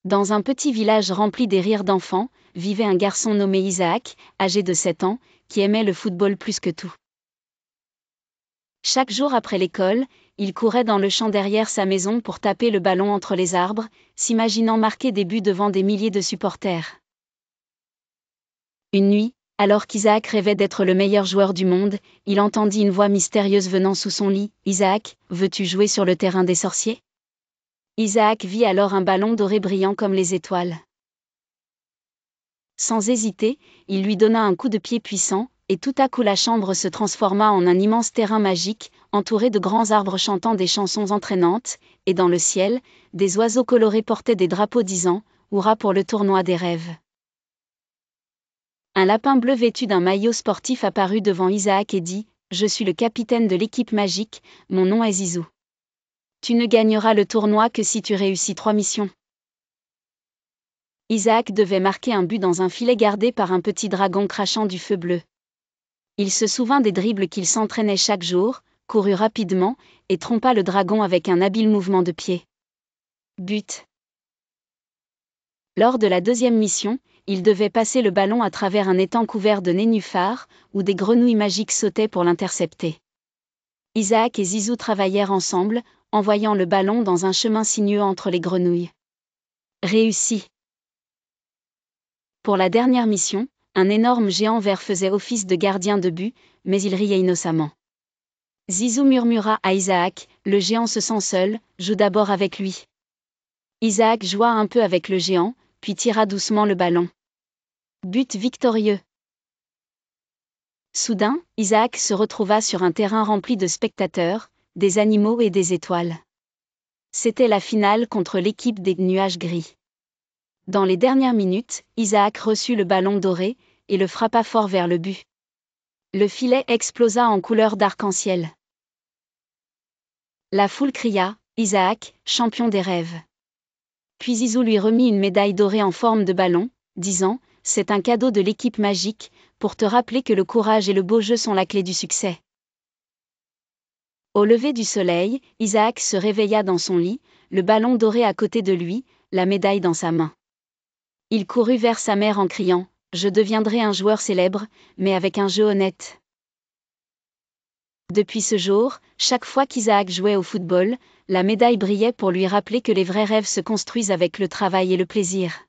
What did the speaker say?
Dans un petit village rempli des rires d'enfants, vivait un garçon nommé Isaac, âgé de 7 ans, qui aimait le football plus que tout. Chaque jour après l'école, il courait dans le champ derrière sa maison pour taper le ballon entre les arbres, s'imaginant marquer des buts devant des milliers de supporters. Une nuit, alors qu'Isaac rêvait d'être le meilleur joueur du monde, il entendit une voix mystérieuse venant sous son lit. « Isaac, veux-tu jouer sur le terrain des sorciers ?» Isaac vit alors un ballon doré brillant comme les étoiles. Sans hésiter, il lui donna un coup de pied puissant, et tout à coup la chambre se transforma en un immense terrain magique, entouré de grands arbres chantant des chansons entraînantes, et dans le ciel, des oiseaux colorés portaient des drapeaux disant « Hurrah pour le tournoi des rêves ». Un lapin bleu vêtu d'un maillot sportif apparut devant Isaac et dit « Je suis le capitaine de l'équipe magique, mon nom est Zizou. Tu ne gagneras le tournoi que si tu réussis 3 missions. » Isaac devait marquer un but dans un filet gardé par un petit dragon crachant du feu bleu. Il se souvint des dribbles qu'il s'entraînait chaque jour, courut rapidement, et trompa le dragon avec un habile mouvement de pied. But. Lors de la deuxième mission, il devait passer le ballon à travers un étang couvert de nénuphars, où des grenouilles magiques sautaient pour l'intercepter. Isaac et Zizou travaillèrent ensemble, envoyant le ballon dans un chemin sinueux entre les grenouilles. Réussi. Pour la dernière mission, un énorme géant vert faisait office de gardien de but, mais il riait innocemment. Zizou murmura à Isaac, « Le géant se sent seul, joue d'abord avec lui. » Isaac joua un peu avec le géant, puis tira doucement le ballon. But victorieux. Soudain, Isaac se retrouva sur un terrain rempli de spectateurs, des animaux et des étoiles. C'était la finale contre l'équipe des nuages gris. Dans les dernières minutes, Isaac reçut le ballon doré, et le frappa fort vers le but. Le filet explosa en couleurs d'arc-en-ciel. La foule cria « Isaac, champion des rêves !» Puis Zizou lui remit une médaille dorée en forme de ballon, disant « C'est un cadeau de l'équipe magique, pour te rappeler que le courage et le beau jeu sont la clé du succès. » Au lever du soleil, Isaac se réveilla dans son lit, le ballon doré à côté de lui, la médaille dans sa main. Il courut vers sa mère en criant « Je deviendrai un joueur célèbre, mais avec un jeu honnête. » Depuis ce jour, chaque fois qu'Isaac jouait au football, la médaille brillait pour lui rappeler que les vrais rêves se construisent avec le travail et le plaisir.